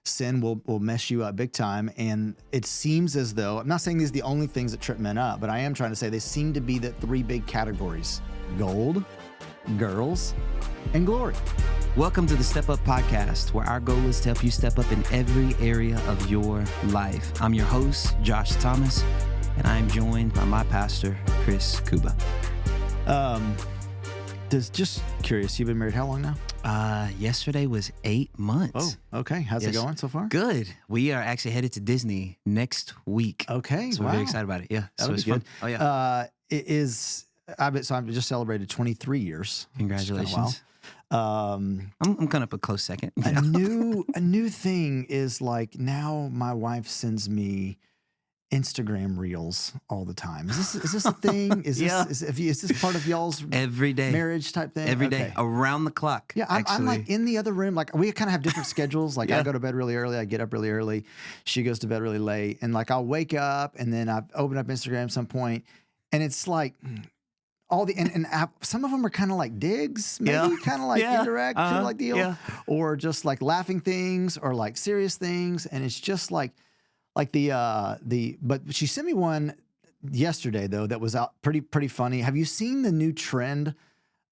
sin will mess you up big time. And it seems as though, I'm not saying these are the only things that trip men up, but I am trying to say they seem to be the three big categories: gold, girls, and glory. Welcome to the Step Up Podcast, where our goal is to help you step up in every area of your life. I'm your host, Josh Thomas, and I'm joined by my pastor, Chris Kuba. Just curious, you've been married how long now? Yesterday was 8 months. Oh, okay. How's it going so far? Good. We are actually headed to Disney next week. Okay. So we're very excited about it. Yeah. That'll be good. Fun. Oh, yeah. I've just celebrated 23 years. Congratulations. I'm kind of a close second. A new thing is like now my wife sends me Instagram reels all the time. Is this a thing? Is this part of y'all's every day marriage type thing? Every day, around the clock. Yeah, I'm like in the other room. Like we kind of have different schedules. Like I go to bed really early. I get up really early. She goes to bed really late. And like I'll wake up and then I open up Instagram at some point, and it's like all the some of them are kind of like digs, maybe kind of like indirect, like deal, or just like laughing things or like serious things, and it's just like but she sent me one yesterday though that was out pretty funny. Have you seen the new trend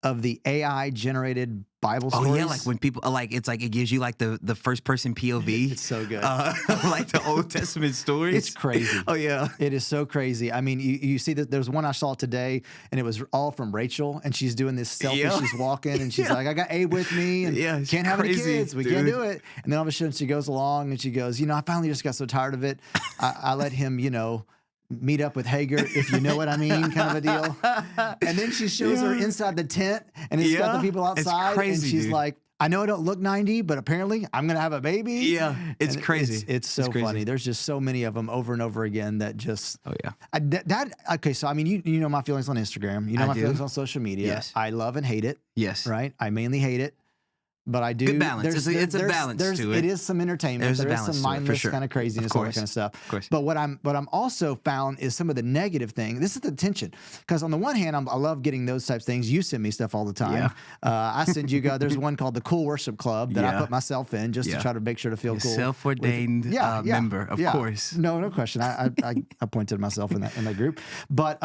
of the AI generated Bible stories? Oh yeah, like when people it's like it gives you like the first person POV. It's so good. Like the Old Testament stories. It's crazy. Oh yeah, it is so crazy. I mean, you see that there's one I saw today, and it was all from Rachel, and she's doing this selfie. She's walking, and she's like, "I got Abe with me, and can't have any kids. We can't do it." And then all of a sudden, she goes along, and she goes, "I finally just got so tired of it. I let him, meet up with Hagar, if you know what I mean, kind of a deal." And then she shows her inside the tent, and it's got the people outside, it's crazy, and she's like, "I know I don't look 90, but apparently I'm going to have a baby." Yeah, it's crazy. It's so funny. There's just so many of them over and over again that just... Oh, yeah. Okay, so I mean, you know my feelings on Instagram. You know my feelings on social media. Yes. I love and hate it. Yes. Right? I mainly hate it. But I do. Good balance. It's a balance to it. It is some entertainment. There is some mindless kind of craziness, all that kind of stuff. Of course. But what I'm also found is some of the negative thing. This is the tension, because on the one hand, I love getting those types of things. You send me stuff all the time. Yeah. I send you guys. There's one called the Cool Worship Club that I put myself in just to try to make sure to feel cool. Self-ordained member, of course. No question. I appointed myself in that group. But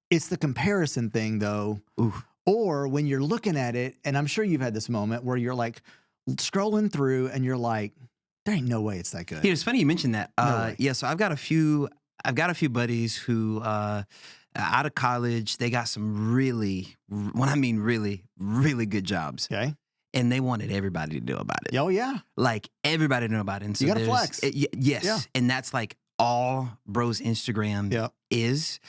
it's the comparison thing, though. Ooh. Or when you're looking at it, and I'm sure you've had this moment where you're like scrolling through and you're like, there ain't no way it's that good. Yeah, it's funny you mentioned that. Yeah, so I've got a few buddies who out of college, they got some really, when I mean really, really good jobs. Okay. And they wanted everybody to know about it. Oh yeah. Like everybody to know about it. And so you gotta flex. Yes. Yeah. And that's like all bro's Instagram is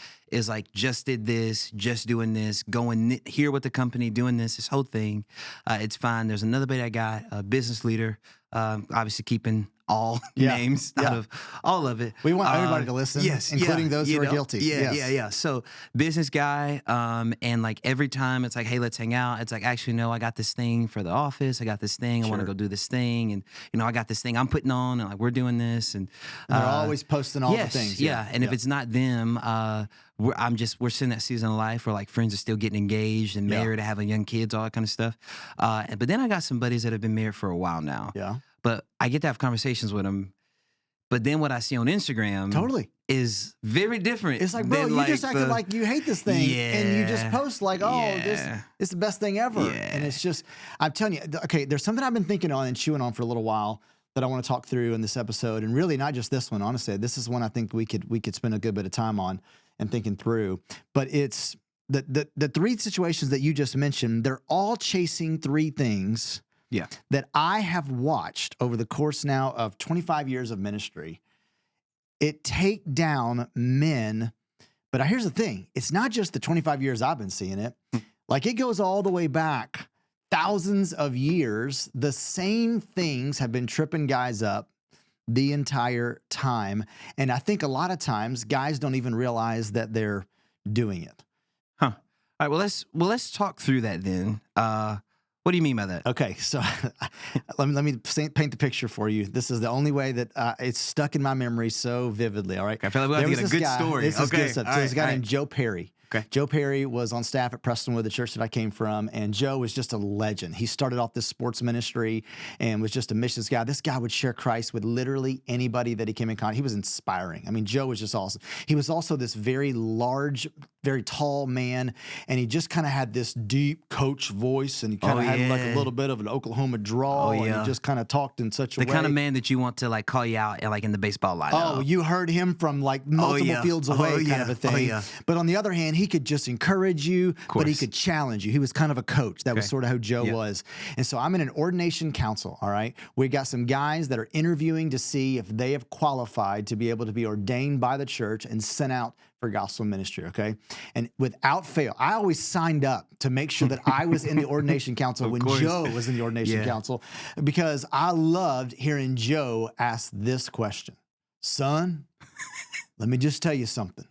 like, just did this, just doing this, going here with the company, doing this whole thing. It's fine. There's another buddy I got, a business leader, obviously keeping all names out of all of it. We want everybody to listen, including those who are guilty. Yeah. So business guy, and like every time it's like, hey, let's hang out. It's like, actually, no, I got this thing for the office. I got this thing. I want to go do this thing. And, I got this thing I'm putting on, and like, we're doing this. And they're always posting all the things. Yeah. And if it's not them, we're seeing that season of life where like friends are still getting engaged and married, having young kids, all that kind of stuff. But then I got some buddies that have been married for a while now. Yeah. But I get to have conversations with them. But then what I see on Instagram is very different. It's like, bro, you just acted like you hate this thing. Yeah, and you just post like, this is the best thing ever. Yeah. And it's just, I'm telling you, okay, there's something I've been thinking on and chewing on for a little while that I want to talk through in this episode. And really not just this one, honestly. This is one I think we could spend a good bit of time on and thinking through. But it's the three situations that you just mentioned, they're all chasing three things that I have watched over the course now of 25 years of ministry. It take down men. But here's the thing. It's not just the 25 years I've been seeing it. Like it goes all the way back thousands of years. The same things have been tripping guys up the entire time. And I think a lot of times guys don't even realize that they're doing it. Huh. All right. Well, let's talk through that then. What do you mean by that? Okay, so let me paint the picture for you. This is the only way that it's stuck in my memory so vividly. All right, I feel like we have to get a good story. This is good stuff. So there's a guy named Joe Perry. Okay. Joe Perry was on staff at Prestonwood, the church that I came from, and Joe was just a legend. He started off this sports ministry and was just a missions guy. This guy would share Christ with literally anybody that he came in contact. He was inspiring. I mean, Joe was just awesome. He was also this very large, very tall man, and he just kind of had this deep coach voice, and he kind of had like a little bit of an Oklahoma drawl, and he just kind of talked in such a way. The kind of man that you want to like call you out like in the baseball lineup. Oh, you heard him from like multiple fields away kind of a thing. But on the other hand, he could just encourage you, but he could challenge you. He was kind of a coach. That was sort of how Joe was. And so I'm in an ordination council, all right? We got some guys that are interviewing to see if they have qualified to be able to be ordained by the church and sent out for gospel ministry, okay? And without fail, I always signed up to make sure that I was in the ordination council when Joe was in the ordination council, because I loved hearing Joe ask this question. Son, let me just tell you something.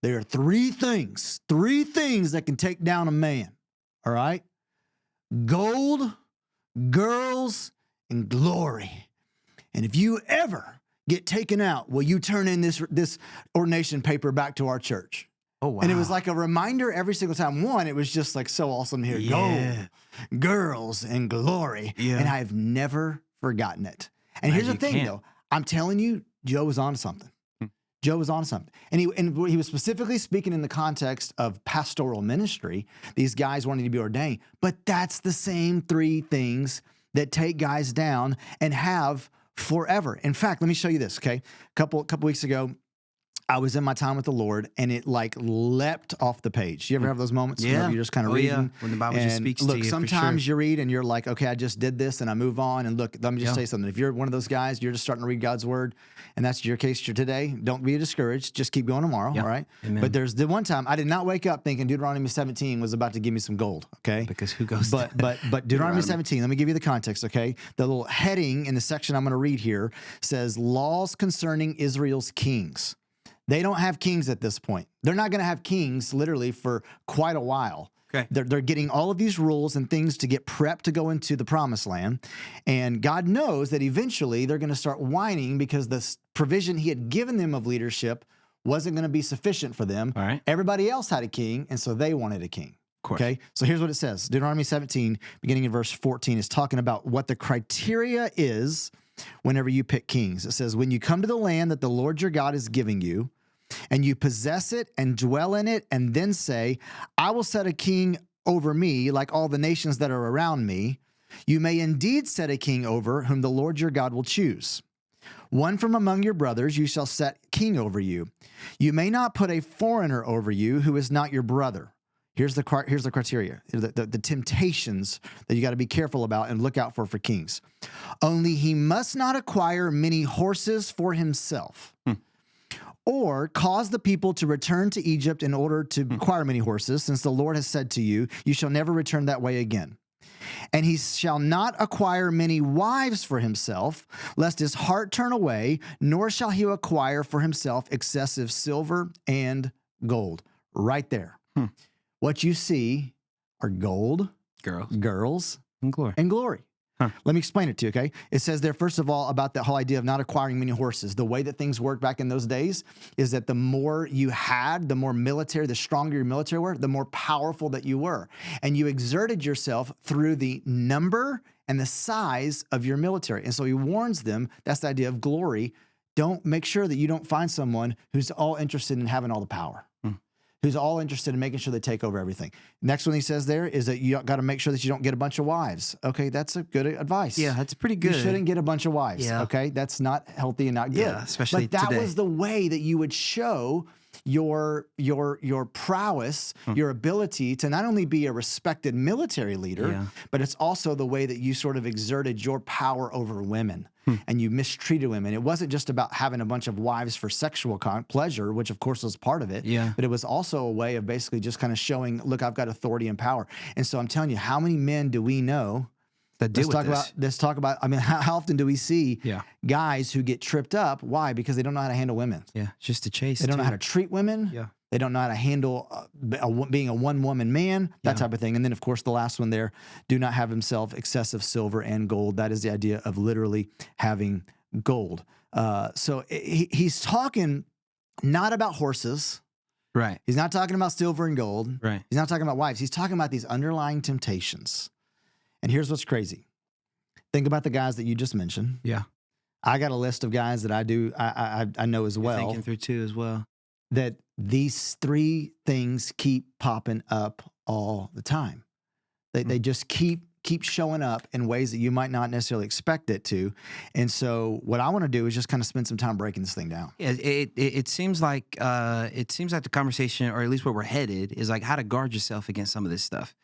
There are three things that can take down a man, all right? Gold, girls, and glory. And if you ever get taken out, will you turn in this ordination paper back to our church? Oh, wow. And it was like a reminder every single time. One, it was just like so awesome to hear gold, girls, and glory. Yeah. And I've never forgotten it. And here's the thing, though. I'm telling you, Joe was on something. Joe was on something. And he was specifically speaking in the context of pastoral ministry, these guys wanting to be ordained. But that's the same three things that take guys down and have forever. In fact, let me show you this, okay? A couple weeks ago, I was in my time with the Lord, and it like leapt off the page. You ever have those moments where you're just kind of reading? When the Bible just speaks to you. Sometimes you read and you're like, okay, I just did this and I move on. And look, let me just say something. If you're one of those guys, you're just starting to read God's word, and that's your case today, don't be discouraged. Just keep going tomorrow, all right? Amen. But there's the one time I did not wake up thinking Deuteronomy 17 was about to give me some gold, okay? Because who goes But Deuteronomy 17, let me give you the context, okay? The little heading in the section I'm going to read here says, laws concerning Israel's kings. They don't have kings at this point. They're not going to have kings literally for quite a while. Okay. They're getting all of these rules and things to get prepped to go into the promised land. And God knows that eventually they're going to start whining because the provision he had given them of leadership wasn't going to be sufficient for them. All right. Everybody else had a king, and so they wanted a king. Okay, so here's what it says. Deuteronomy 17, beginning in verse 14, is talking about what the criteria is whenever you pick kings. It says, when you come to the land that the Lord your God is giving you, and you possess it and dwell in it, and then say, I will set a king over me like all the nations that are around me, you may indeed set a king over whom the Lord your God will choose. One from among your brothers you shall set king over you. You may not put a foreigner over you who is not your brother. Here's the criteria, the temptations that you got to be careful about and look out for kings. Only he must not acquire many horses for himself, or cause the people to return to Egypt in order to acquire many horses, since the Lord has said to you, you shall never return that way again. And he shall not acquire many wives for himself, lest his heart turn away, nor shall he acquire for himself excessive silver and gold. Right there. What you see are gold, girls, and glory. Let me explain it to you, okay? It says there, first of all, about the whole idea of not acquiring many horses. The way that things worked back in those days is that the more you had, the more military, the stronger your military were, the more powerful that you were. And you exerted yourself through the number and the size of your military. And so he warns them, that's the idea of glory. Don't make sure that you don't find someone who's all interested in having all the power. Who's all interested in making sure they take over everything. Next one he says there is that you got to make sure that you don't get a bunch of wives. Okay, that's a good advice. Yeah, that's pretty good. You shouldn't get a bunch of wives. Yeah. Okay, that's not healthy and not good. Yeah, especially But that today. was the way that you would show your prowess, your ability to not only be a respected military leader, but it's also the way that you sort of exerted your power over women. And you mistreated women. It wasn't just about having a bunch of wives for sexual pleasure, which of course was part of it. Yeah. But it was also a way of basically just kind of showing, look, I've got authority and power. And so I'm telling you, how many men do we know that deal with this? Let's talk about, I mean, how often do we see guys who get tripped up? Why? Because they don't know how to handle women. Yeah, just to chase. They don't know how to treat women. Yeah. They don't know how to handle being a one-woman man, that type of thing. And then, of course, the last one there, do not have himself excessive silver and gold. That is the idea of literally having gold. So he's talking not about horses. Right. He's not talking about silver and gold. Right. He's not talking about wives. He's talking about these underlying temptations. And here's what's crazy. Think about the guys that you just mentioned. Yeah. I got a list of guys that I know as well. Thinking through too as well. That these three things keep popping up all the time. They just keep showing up in ways that you might not necessarily expect it to. And so what I want to do is just kind of spend some time breaking this thing down. Yeah, it seems like the conversation, or at least where we're headed, is like how to guard yourself against some of this stuff.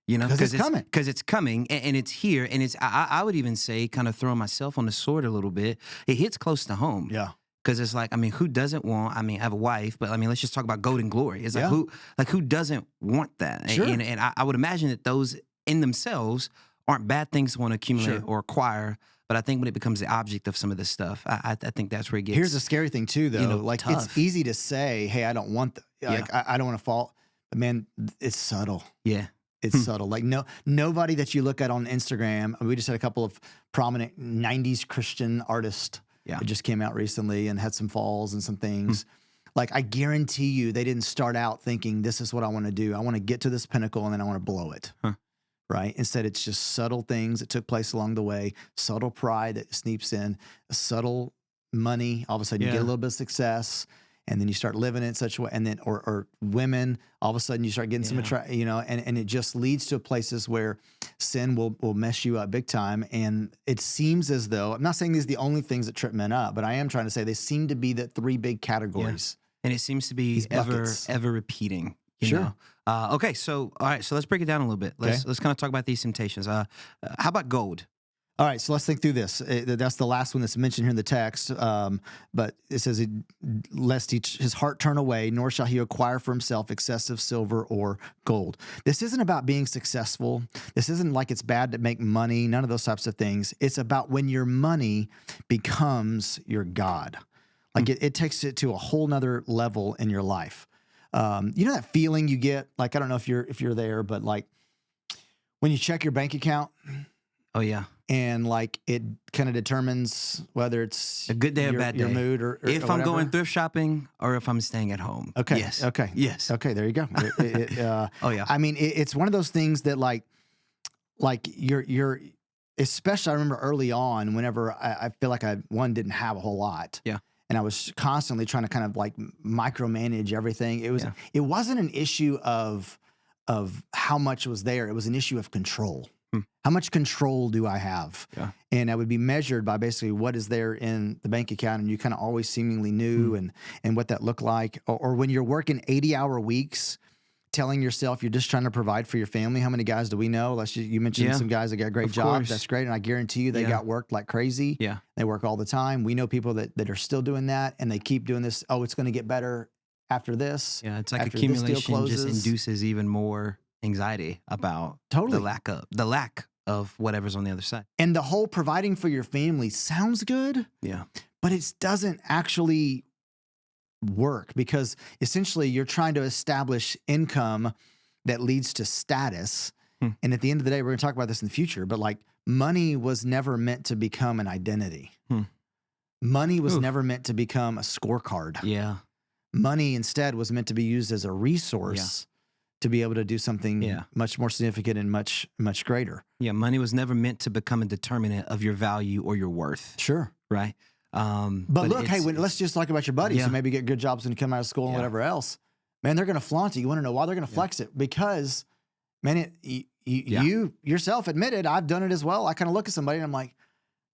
You know, because it's coming and it's here, and it's I would even say, kind of throwing myself on the sword a little bit. It hits close to home. Yeah. Because it's like, I mean, who doesn't want? I mean, I have a wife, but I mean, let's just talk about gold and glory. It's like who doesn't want that? Sure. And I would imagine that those in themselves aren't bad things to want to accumulate or acquire. But I think when it becomes the object of some of this stuff, I think that's where it gets. Here's the scary thing too, though. Like tough. It's easy to say, "Hey, I don't want I don't want to fall," but man, it's subtle. Yeah. It's subtle. Like nobody that you look at on Instagram. We just had a couple of prominent '90s Christian artists that just came out recently and had some falls and some things. Like I guarantee you, they didn't start out thinking, "This is what I want to do. I want to get to this pinnacle and then I want to blow it." Right? Instead, it's just subtle things that took place along the way. Subtle pride that sneaks in. Subtle money. All of a sudden, you get a little bit of success. And then you start living in such a way, and then or women, all of a sudden you start getting some and it just leads to places where sin will mess you up big time. And it seems as though, I'm not saying these are the only things that trip men up, but I am trying to say they seem to be the three big categories. Yeah. And it seems to be ever repeating. You know? Okay, so all right, so let's break it down a little bit. Let's kind of talk about these temptations. How about gold? All right, so let's think through this. That's the last one that's mentioned here in the text. But it says, lest his heart turn away, nor shall he acquire for himself excessive silver or gold. This isn't about being successful. This isn't like it's bad to make money, none of those types of things. It's about when your money becomes your God. Like it takes it to a whole nother level in your life. You know that feeling you get? Like, I don't know if you're there, but like when you check your bank account. Oh, yeah. And like it kind of determines whether it's a good day or bad day, your mood, or if or I'm going thrift shopping or if I'm staying at home. Okay. Yes. Okay. Yes. Okay. There you go. Oh yeah. I mean, it's one of those things that like you're especially. I remember early on, whenever I feel like I didn't have a whole lot. Yeah. And I was constantly trying to kind of like micromanage everything. It wasn't an issue of how much was there. It was an issue of control. How much control do I have? Yeah. And I would be measured by basically what is there in the bank account, and you kind of always seemingly knew and what that looked like. Or when you're working 80-hour weeks, telling yourself you're just trying to provide for your family. How many guys do we know? You mentioned some guys that got great jobs. Course. That's great. And I guarantee you they got worked like crazy. Yeah. They work all the time. We know people that are still doing that, and they keep doing this. Oh, it's going to get better after this. Yeah, it's like accumulation just induces even more anxiety about the lack of whatever's on the other side. And the whole providing for your family sounds good. Yeah. But it doesn't actually work, because essentially you're trying to establish income that leads to status. And at the end of the day, we're going to talk about this in the future, but like money was never meant to become an identity. Money was never meant to become a scorecard. Yeah. Money instead was meant to be used as a resource to be able to do something much more significant and much, much greater. Yeah, money was never meant to become a determinant of your value or your worth. Sure. Right? But look, hey, let's just talk about your buddies who maybe get good jobs and come out of school and whatever else. Man, they're going to flaunt it. You want to know why they're going to flex it? Because, man, you yourself admitted, I've done it as well. I kind of look at somebody and I'm like,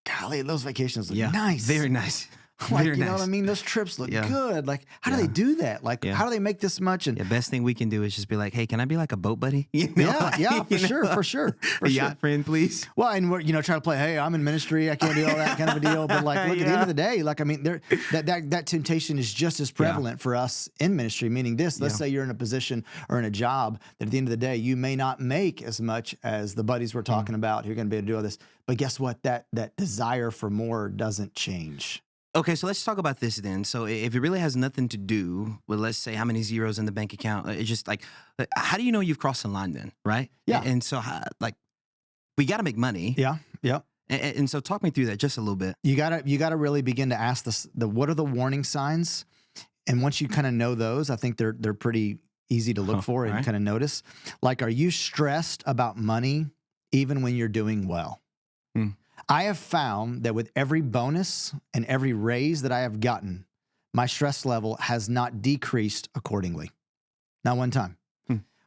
golly, those vacations look nice. Very nice. Like, you know what I mean? Those trips look good. Like, how do they do that? Like, how do they make this much? And best thing we can do is just be like, hey, can I be like a boat buddy? You know? For sure. Yacht friend, please. Well, and we're, try to play, hey, I'm in ministry. I can't do all that kind of a deal. But like, look, at the end of the day, like, I mean, that temptation is just as prevalent for us in ministry, meaning this, let's say you're in a position or in a job that at the end of the day, you may not make as much as the buddies we're talking about who are going to be able to do all this. But guess what? That desire for more doesn't change. Okay, so let's talk about this then. So if it really has nothing to do with, let's say, how many zeros in the bank account, it's just like, how do you know you've crossed the line then, right? Yeah. And so, like, we got to make money. Yeah, yeah. And so talk me through that just a little bit. You gotta really begin to ask the what are the warning signs, And once you kind of know those, I think they're pretty easy to look for and kind of notice. Like, are you stressed about money even when you're doing well? I have found that with every bonus and every raise that I have gotten, my stress level has not decreased accordingly. Not one time.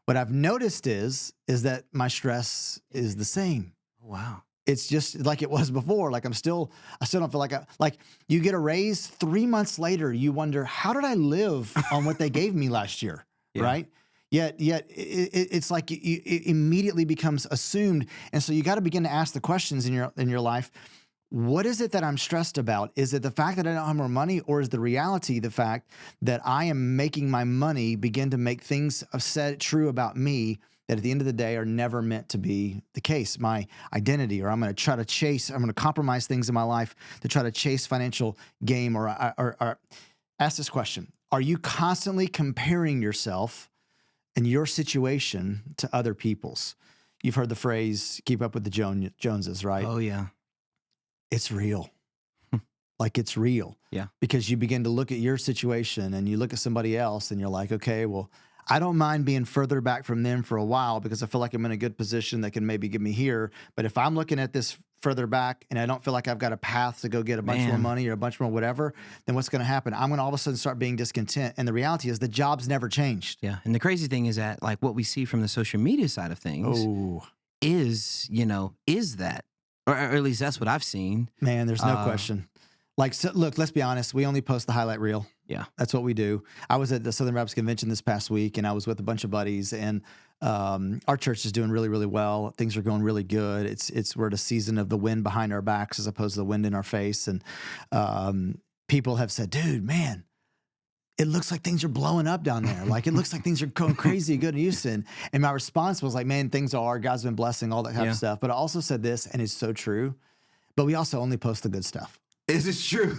What I've noticed is that my stress is the same. Wow. It's just like it was before. Like I still don't feel like you get a raise 3 months later, you wonder, how did I live on what they gave me last year? Right? Yet it's like it immediately becomes assumed. And so you got to begin to ask the questions in your life. What is it that I'm stressed about? Is it the fact that I don't have more money, or is the reality the fact that I am making my money begin to make things said true about me that at the end of the day are never meant to be the case, my identity, or I'm going to compromise things in my life to try to chase financial gain, or ask this question. Are you constantly comparing yourself and your situation to other people's? You've heard the phrase, keep up with the Joneses, right? Oh, yeah. It's real. Like, it's real. Yeah. Because you begin to look at your situation and you look at somebody else and you're like, okay, well, I don't mind being further back from them for a while because I feel like I'm in a good position that can maybe get me here. But if I'm looking at this further back and I don't feel like I've got a path to go get a bunch more money or a bunch more whatever, then what's going to happen? I'm going to all of a sudden start being discontent. And the reality is the job's never changed. Yeah. And the crazy thing is that, like, what we see from the social media side of things is that, or at least that's what I've seen. Man, there's no question. Like, so, look, let's be honest. We only post the highlight reel. Yeah. That's what we do. I was at the Southern Baptist Convention this past week, and I was with a bunch of buddies, and our church is doing really, really well. Things are going really good. We're at a season of the wind behind our backs as opposed to the wind in our face. And people have said, dude, man, it looks like things are blowing up down there. Like, it looks like things are going crazy good in Houston. And my response was like, man, things are. God's been blessing, all that kind of stuff. But I also said this, and it's so true, but we also only post the good stuff. Is this true?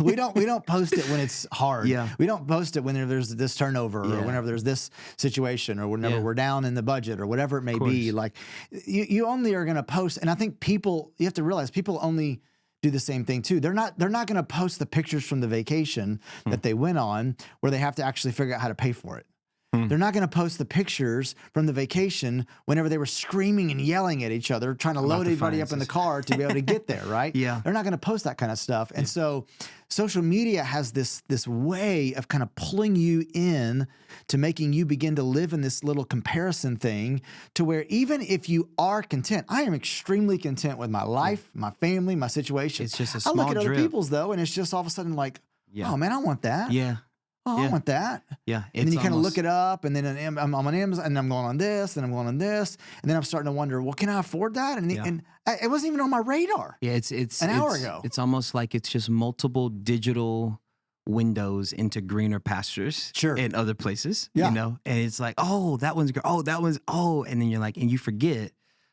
we don't post it when it's hard. Yeah. We don't post it when there's this turnover or whenever there's this situation or whenever we're down in the budget or whatever it may be. Like, you only are going to post. And I think you have to realize people only do the same thing too. They're not going to post the pictures from the vacation that they went on where they have to actually figure out how to pay for it. They're not going to post the pictures from the vacation whenever they were screaming and yelling at each other, trying to load everybody up in the car to be able to get there, right? Yeah. They're not going to post that kind of stuff. And so social media has this way of kind of pulling you in to making you begin to live in this little comparison thing to where even if you are content, I am extremely content with my life, my family, my situation. It's just a small I look at drip. other people's though, and it's just all of a sudden like, oh man, I want that. Yeah. Oh, I want that. Yeah. And then you kind of look it up, and then I'm on Amazon, and I'm going on this, and I'm going on this, and then I'm starting to wonder, well, can I afford that? And it wasn't even on my radar. Yeah, it's an hour ago. It's almost like it's just multiple digital windows into greener pastures in other places. Yeah. You know, and it's like, oh, that one's great. Oh, that one's and then you're like, and you forget.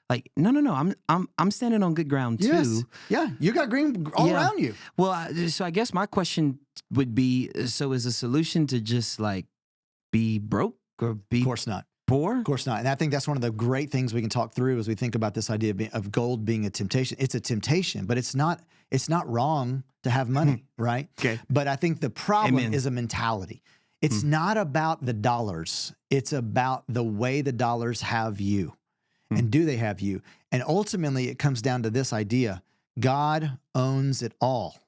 Like, no, I'm standing on good ground too. Yes. Yeah, you got green all around you. Well, so I guess my question would be, so is the solution to just like be broke or be Of course not. poor? Of course not. And I think that's one of the great things we can talk through as we think about this idea of gold being a temptation. It's a temptation, but it's not wrong to have money, right? Okay. But I think the problem is a mentality. It's not about the dollars. It's about the way the dollars have you. And do they have you? And ultimately, it comes down to this idea. God owns it all.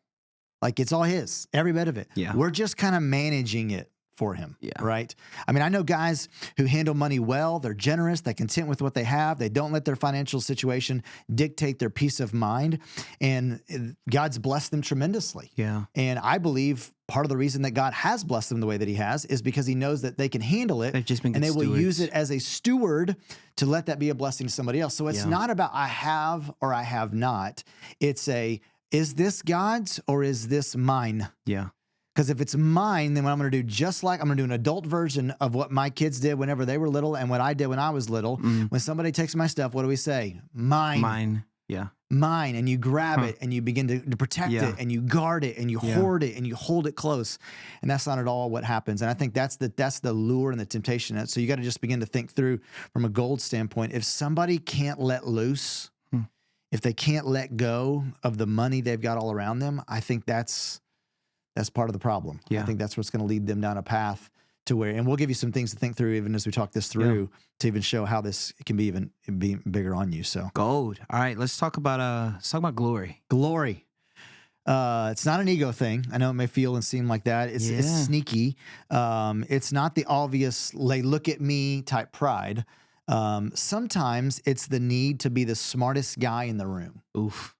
Like, it's all his, every bit of it. Yeah. We're just kind of managing it for him, right? I mean, I know guys who handle money well. They're generous. They're content with what they have. They don't let their financial situation dictate their peace of mind. And God's blessed them tremendously. Yeah. And I believe part of the reason that God has blessed them the way that he has is because he knows that they can handle it. They've just been good and they will stewards. use it as a steward to let that be a blessing to somebody else. So it's not about I have or I have not. It's is this God's or is this mine? Yeah. Because if it's mine, then what I'm going to do, I'm going to do an adult version of what my kids did whenever they were little and what I did when I was little. When somebody takes my stuff, what do we say? Mine. Mine. Yeah. Mine. And you grab it and you begin to protect it and you guard it and you hoard it and you hold it close. And that's not at all what happens. And I think that's the lure and the temptation. So you got to just begin to think through from a gold standpoint. If somebody can't let loose, if they can't let go of the money they've got all around them, I think that's That's part of the problem. I think that's what's going to lead them down a path to where, and we'll give you some things to think through even as we talk this through to even show how this can be even be bigger on you. So gold. All right, let's talk about glory. Glory. It's not an ego thing. I know it may feel and seem like that. It's sneaky. It's not the obvious, like, look at me type pride. Sometimes it's the need to be the smartest guy in the room. Oof.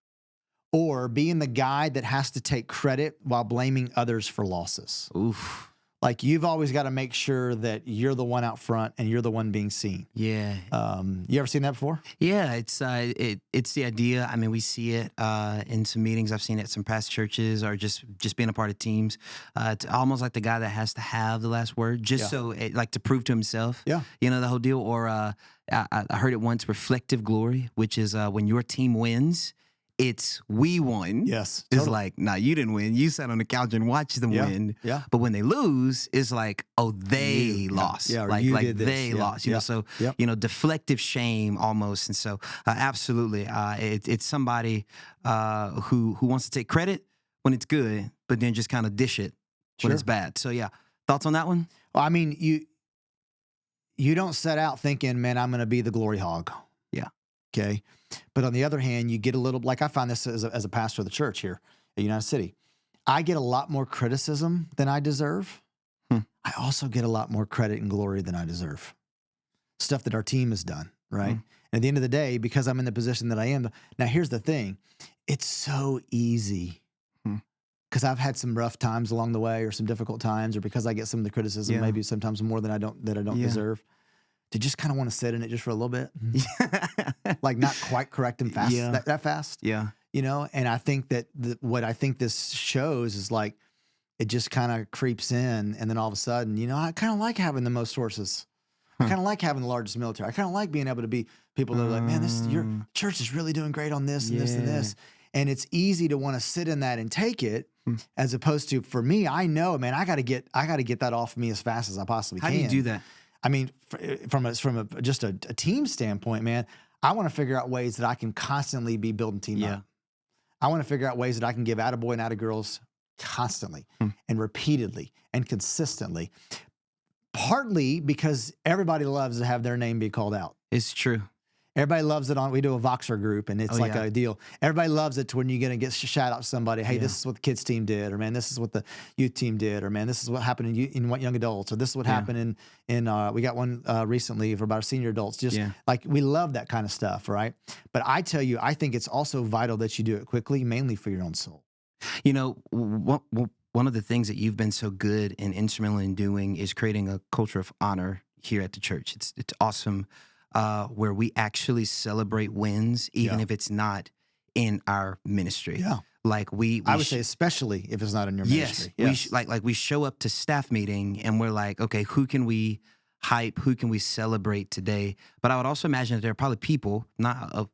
Or being the guy that has to take credit while blaming others for losses. Oof. Like, you've always got to make sure that you're the one out front and you're the one being seen. Yeah. You ever seen that before? Yeah, it's the idea. I mean, we see it in some meetings. I've seen it at some past churches, or just being a part of teams. It's almost like the guy that has to have the last word, just like to prove to himself. Yeah. You know, the whole deal. Or I heard it once, reflective glory, which is when your team wins, it's we won. Yes. It's like, nah, you didn't win. You sat on the couch and watched them win. Yeah. But when they lose, it's like, oh, they lost. Yeah. Like they lost. You know, so you know, deflective shame almost. And so absolutely, it's somebody who wants to take credit when it's good, but then just kind of dish it when it's bad. So yeah, thoughts on that one? Well, I mean, you don't set out thinking, man, I'm going to be the glory hog. Yeah. Okay. But on the other hand, you get a little, like I find this as a pastor of the church here at United City. I get a lot more criticism than I deserve. I also get a lot more credit and glory than I deserve. Stuff that our team has done, right? And at the end of the day, because I'm in the position that I am, now here's the thing. It's so easy because I've had some rough times along the way, or some difficult times, or because I get some of the criticism, maybe sometimes more than I don't deserve, to just kind of want to sit in it just for a little bit. Like, not quite correct and fast, that fast. Yeah. You know, and I think that what I think this shows is, like, it just kind of creeps in, and then all of a sudden, you know, I kind of like having the most sources. I kind of like having the largest military. I kind of like being able to be people that are like, man, your church is really doing great on this and this and this. And it's easy to want to sit in that and take it, as opposed to, for me, I know, man, I got to get that off me as fast as I possibly can. How do you do that? I mean, from just a team standpoint, man, I want to figure out ways that I can constantly be building team up. I want to figure out ways that I can give attaboy and attagirls constantly and repeatedly and consistently. Partly because everybody loves to have their name be called out. It's true. Everybody loves it. We do a Voxer group, and it's a deal. Everybody loves it to when you're going to get shout out to somebody. Hey, this is what the kids team did, or man, this is what the youth team did, or man, this is what happened in young adults, or this is what happened in we got one recently for about our senior adults. Just like, we love that kind of stuff, right? But I tell you, I think it's also vital that you do it quickly, mainly for your own soul. You know, one of the things that you've been so good and instrumental in doing is creating a culture of honor here at the church. It's awesome, where we actually celebrate wins, even if it's not in our ministry. Yeah. Like I would say, especially if it's not in your ministry. Yes. We show up to staff meeting and we're like, okay, who can we hype? Who can we celebrate today? But I would also imagine that there are probably people,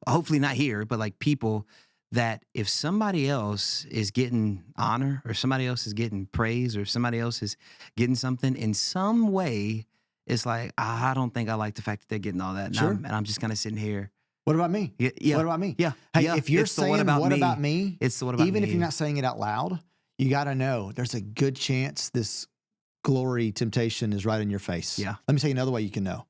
hopefully not here, but like people that if somebody else is getting honor, or somebody else is getting praise, or somebody else is getting something in some way, it's like, I don't think I like the fact that they're getting all that. And I'm just kind of sitting here. What about me? Yeah. What about me? Yeah. Hey, if you're saying what about me, it's the what about me. Even if you're not saying it out loud, you got to know there's a good chance this glory temptation is right in your face. Yeah. Let me tell you another way you can know.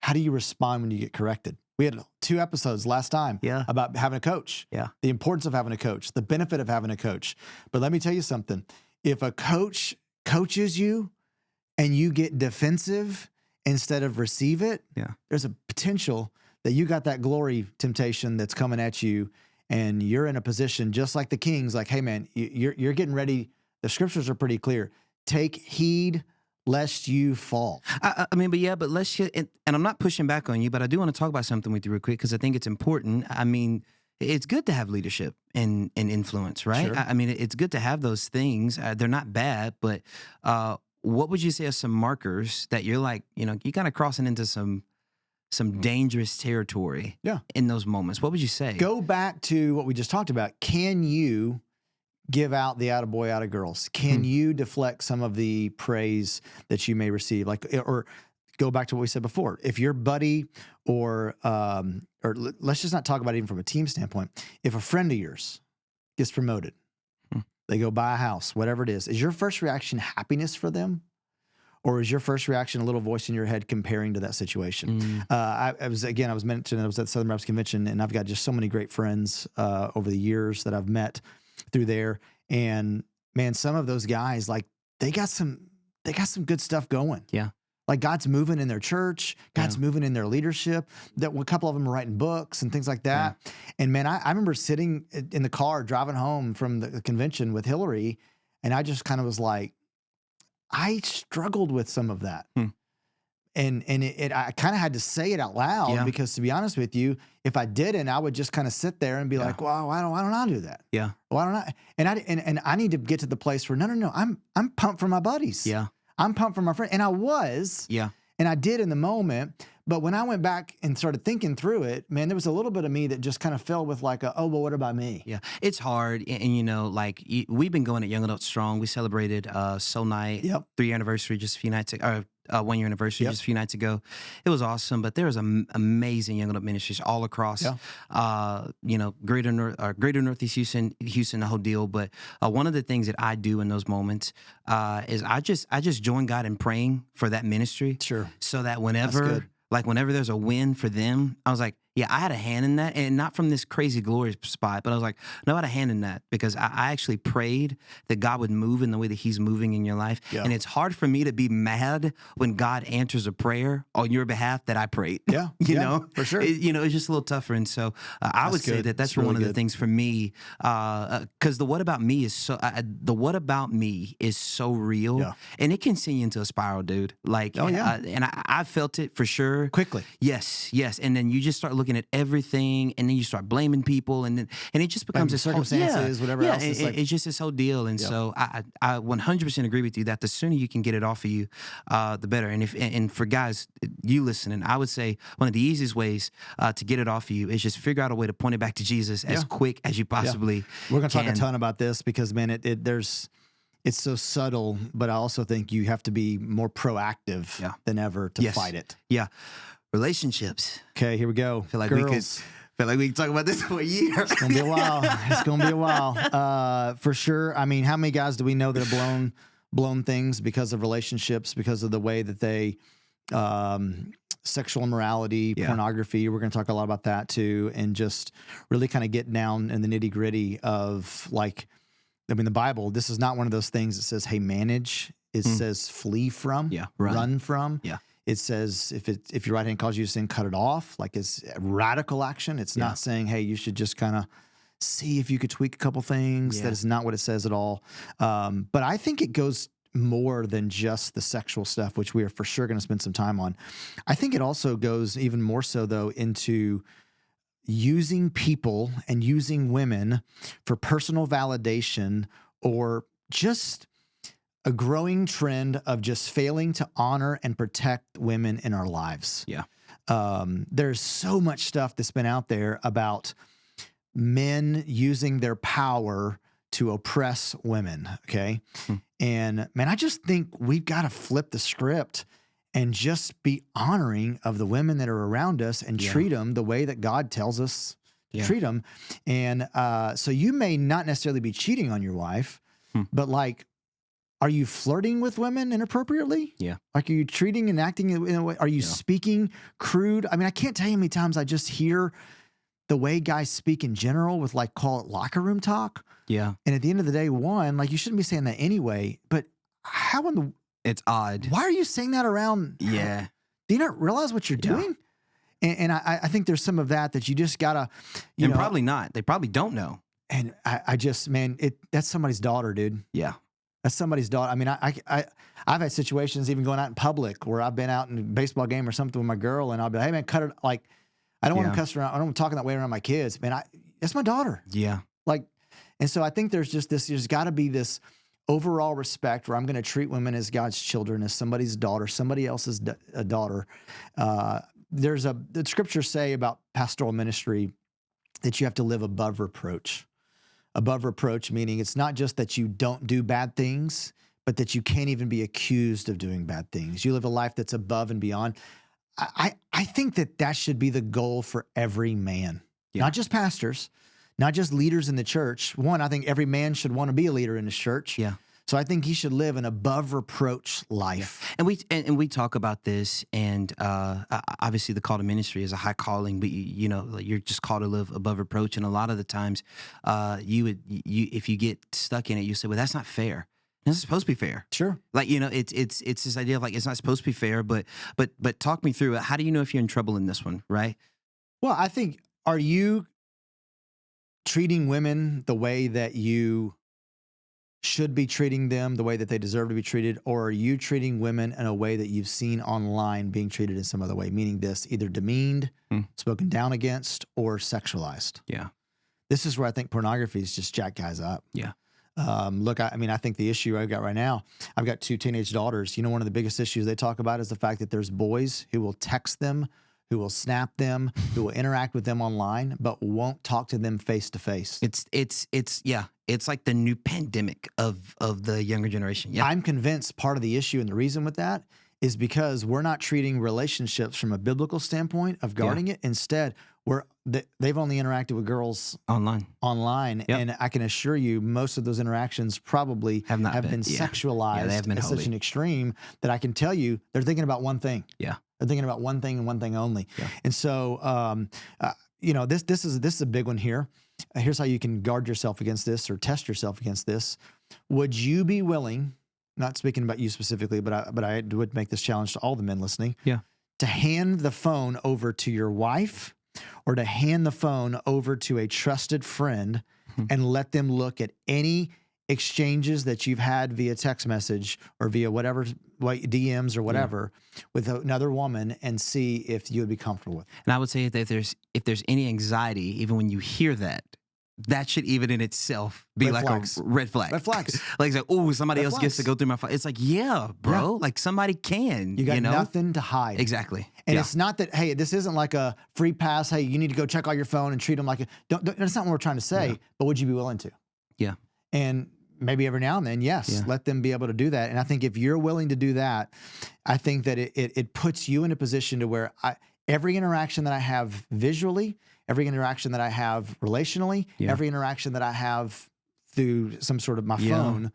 How do you respond when you get corrected? We had 2 episodes last time about having a coach, the importance of having a coach, the benefit of having a coach. But let me tell you something. If a coach coaches you and you get defensive instead of receive it, there's a potential that you got that glory temptation that's coming at you, and you're in a position just like the kings, like, hey, man, you're getting ready. The scriptures are pretty clear. Take heed lest you fall. I mean, but let's, and I'm not pushing back on you, but I do want to talk about something with you real quick, because I think it's important. I mean, it's good to have leadership and influence, right? Sure. I mean, it's good to have those things. They're not bad, but what would you say are some markers that you're like, you know, you're kind of crossing into some dangerous territory in those moments? What would you say? Go back to what we just talked about. Can you give out the attaboy, attagirls? Can you deflect some of the praise that you may receive? Like, or go back to what we said before. If your buddy or let's just not talk about it even from a team standpoint. If a friend of yours gets promoted, they go buy a house, whatever it is your first reaction happiness for them? Or is your first reaction a little voice in your head comparing to that situation? I was mentioning, I was at Southern Baptist Convention, and I've got just so many great friends over the years that I've met through there. And man, some of those guys, like they got some good stuff going. Yeah. Like God's moving in their church, God's moving in their leadership. That a couple of them are writing books and things like that. Yeah. And man, I remember sitting in the car driving home from the convention with Hillary, and I just kind of was like, I struggled with some of that. And I kind of had to say it out loud because, to be honest with you, if I didn't, I would just kind of sit there and be like, well, why don't I do that? Yeah. Why don't I? And I need to get to the place where, no, I'm pumped for my buddies. Yeah. I'm pumped for my friend. And I was. Yeah. And I did in the moment. But when I went back and started thinking through it, man, there was a little bit of me that just kind of fell with like, oh, well, what about me? Yeah, it's hard. And you know, like we've been going at Young Adult Strong. We celebrated Soul Night, 3-year anniversary just a few nights ago. 1-year anniversary just a few nights ago. It was awesome, but there was amazing young adult ministries all across, greater Northeast Houston, the whole deal. But one of the things that I do in those moments is I just join God in praying for that ministry. Sure. So that whenever there's a win for them, I was like, yeah, I had a hand in that, and not from this crazy glorious spot, but I was like, no, I had a hand in that because I actually prayed that God would move in the way that He's moving in your life. Yeah. And it's hard for me to be mad when God answers a prayer on your behalf that I prayed. Yeah, you know, for sure. It's just a little tougher, and so I would say that's really one of the things for me, because the what about me is so real, and it can send you into a spiral, dude. Like, and I felt it for sure quickly. Yes, and then you just start looking at everything, and then you start blaming people, and it just becomes this circumstances, whatever else. It's just this whole deal, and so I 100% agree with you that the sooner you can get it off of you, the better. And for guys, you listening, I would say one of the easiest ways to get it off of you is just figure out a way to point it back to Jesus as quick as you possibly. We're going to talk a ton about this because, man, it's so subtle, but I also think you have to be more proactive than ever to fight it. Yeah. Relationships. Okay, here we go. Feel like we could talk about this for a year. It's gonna be a while. It's gonna be a while, for sure. I mean, how many guys do we know that have blown things because of relationships, because of the way that they, sexual immorality, pornography. We're gonna talk a lot about that too, and just really kind of get down in the nitty gritty of like, I mean, the Bible. This is not one of those things that says, "Hey, manage." It says, "Flee from." Run from. Yeah. It says if your right hand calls you to sin, cut it off. Like it's radical action. It's not saying, hey, you should just kind of see if you could tweak a couple things. That is not what it says at all. But I think it goes more than just the sexual stuff, which we are for sure going to spend some time on. I think it also goes even more so, though, into using people and using women for personal validation, or just a growing trend of just failing to honor and protect women in our lives. Yeah. There's so much stuff that's been out there about men using their power to oppress women. Okay. And man, I just think we've got to flip the script and just be honoring of the women that are around us and treat them the way that God tells us to treat them. And so you may not necessarily be cheating on your wife, but like, are you flirting with women inappropriately? Yeah. Like, are you treating and acting in a way? Are you speaking crude? I mean, I can't tell you how many times I just hear the way guys speak in general with, like, call it locker room talk. Yeah. And at the end of the day, one, like, you shouldn't be saying that anyway, but how in the... It's odd. Why are you saying that around? Yeah. Do you not realize what you're doing? And I think there's some of that you just gotta, you know. Probably not. They probably don't know. And I just, man, that's somebody's daughter, dude. Yeah. That's somebody's daughter. I mean, I've had situations even going out in public where I've been out in a baseball game or something with my girl, and I'll be like, hey, man, cut it. Like, I don't want to cuss around. I don't want to talking that way around my kids. Man, that's my daughter. Yeah. Like, and so I think there's got to be this overall respect where I'm going to treat women as God's children, as somebody's daughter, somebody else's daughter. The scriptures say about pastoral ministry that you have to live above reproach. Above reproach, meaning it's not just that you don't do bad things, but that you can't even be accused of doing bad things. You live a life that's above and beyond. I think that should be the goal for every man, not just pastors, not just leaders in the church. One, I think every man should want to be a leader in his church. Yeah. So I think he should live an above reproach life. Yeah. And we talk about this, and obviously the call to ministry is a high calling, but you're just called to live above reproach. And a lot of the times, if you get stuck in it, you say, well, that's not fair. It's supposed to be fair. Sure. Like, it's this idea of like, it's not supposed to be fair, but talk me through it. How do you know if you're in trouble in this one, right? Well, I think, are you treating women the way that you should be treating them, the way that they deserve to be treated, or are you treating women in a way that you've seen online being treated in some other way, meaning this, either demeaned, spoken down against, or sexualized? Yeah. This is where I think pornography is just jack guys up. Yeah. Look, I mean, I think the issue I've got right now, I've got 2 teenage daughters. One of the biggest issues they talk about is the fact that there's boys who will text them, who will snap them, who will interact with them online, but won't talk to them face to face. It's like the new pandemic of the younger generation. Yeah. I'm convinced part of the issue and the reason with that is because we're not treating relationships from a biblical standpoint of guarding it. Instead, they've only interacted with girls online. Yep. And I can assure you, most of those interactions probably have been sexualized at such an extreme that I can tell you they're thinking about one thing. Yeah. They're thinking about one thing and one thing only. Yeah. And so, this is a big one here. Here's how you can guard yourself against this or test yourself against this. Would you be willing, not speaking about you specifically, but I would make this challenge to all the men listening, to hand the phone over to your wife or to hand the phone over to a trusted friend and let them look at any exchanges that you've had via text message or via whatever DMs or whatever with another woman and see if you would be comfortable with it. And I would say that if there's any anxiety, even when you hear that should even in itself be like a red flag. Red flags. Like, it's like, oh, somebody else gets to go through my phone. It's like, yeah, bro. Yeah. Like somebody can. You got nothing to hide. Exactly. And it's not that, hey, this isn't like a free pass. Hey, you need to go check all your phone and treat them like that's not what we're trying to say, but would you be willing to? Yeah. And maybe every now and then, let them be able to do that. And I think if you're willing to do that, I think that it puts you in a position to where every interaction that I have visually, every interaction that I have relationally, every interaction that I have through some sort of my phone,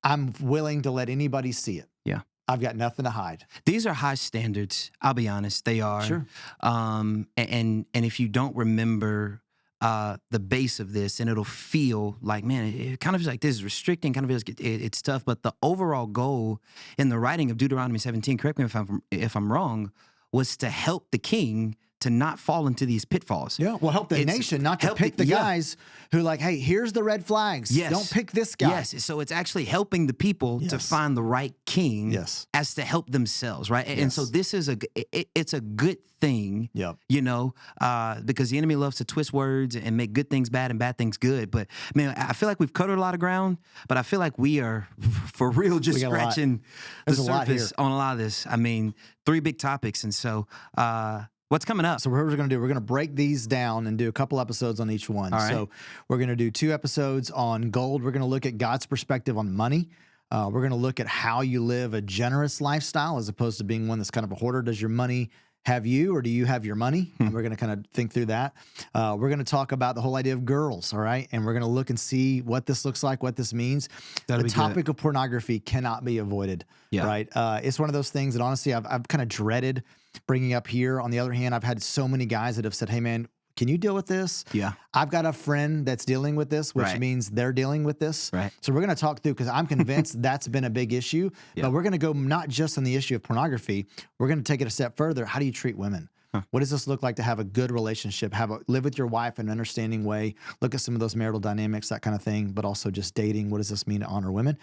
I'm willing to let anybody see it. Yeah. I've got nothing to hide. These are high standards. I'll be honest. They are. Sure. And if you don't remember the base of this, and it'll feel like, man, it kind of feels like this is restricting, kind of feels like it's tough. But the overall goal in the writing of Deuteronomy 17, correct me if I'm wrong, was to help the king to not fall into these pitfalls. Yeah, well, help the nation, not to pick the guys who like, hey, here's the red flags. Yes. Don't pick this guy. Yes, so it's actually helping the people to find the right king as to help themselves, right? And so this is it's a good thing, because the enemy loves to twist words and make good things bad and bad things good. But, man, I feel like we've covered a lot of ground, but I feel like we are, for real, just scratching the surface on a lot of this. I mean, 3 big topics. And so, what's coming up? So what we're going to do, we're going to break these down and do a couple episodes on each one. All right. So we're going to do 2 episodes on gold. We're going to look at God's perspective on money. We're going to look at how you live a generous lifestyle as opposed to being one that's kind of a hoarder. Does your money have you, or do you have your money? And we're going to kind of think through that. We're going to talk about the whole idea of girls, all right? And we're going to look and see what this looks like, what this means. The topic of pornography cannot be avoided, right? It's one of those things that honestly I've kind of dreaded bringing up here. On the other hand, I've had so many guys that have said, hey, man, can you deal with this? Yeah. I've got a friend that's dealing with this, which means they're dealing with this. Right. So we're going to talk through, because I'm convinced that's been a big issue. But we're going to go not just on the issue of pornography. We're going to take it a step further. How do you treat women? What does this look like to have a good relationship, live with your wife in an understanding way, look at some of those marital dynamics, that kind of thing, but also just dating. What does this mean to honor women?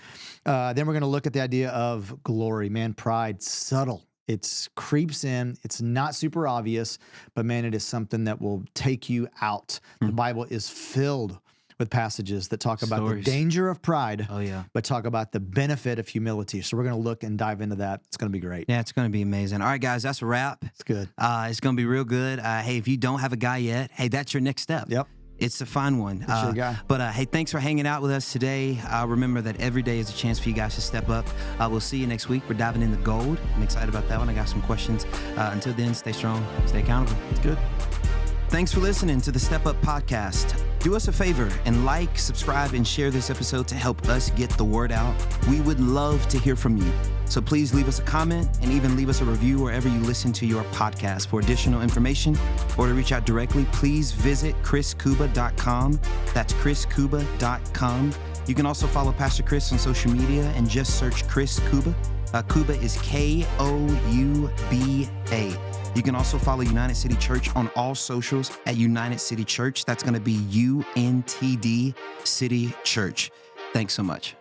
Then we're going to look at the idea of glory, man, pride, subtle. It creeps in. It's not super obvious, but man, it is something that will take you out. The Bible is filled with passages that talk about the danger of pride, but talk about the benefit of humility. So we're going to look and dive into that. It's going to be great. Yeah, it's going to be amazing. All right, guys, that's a wrap. It's good. It's going to be real good. Hey, if you don't have a guy yet, hey, that's your next step. Yep. It's a fun one. It's your guy. But hey, thanks for hanging out with us today. Remember that every day is a chance for you guys to step up. We'll see you next week. We're diving into gold. I'm excited about that one. I got some questions. Until then, stay strong, stay accountable. It's good. Thanks for listening to the Step Up Podcast. Do us a favor and like, subscribe, and share this episode to help us get the word out. We would love to hear from you. So please leave us a comment and even leave us a review wherever you listen to your podcast. For additional information or to reach out directly, please visit chriskuba.com. That's chriskuba.com. You can also follow Pastor Chris on social media and just search Chris Kuba. Kuba is Kouba. You can also follow United City Church on all socials at United City Church. That's going to be UNTD City Church. Thanks so much.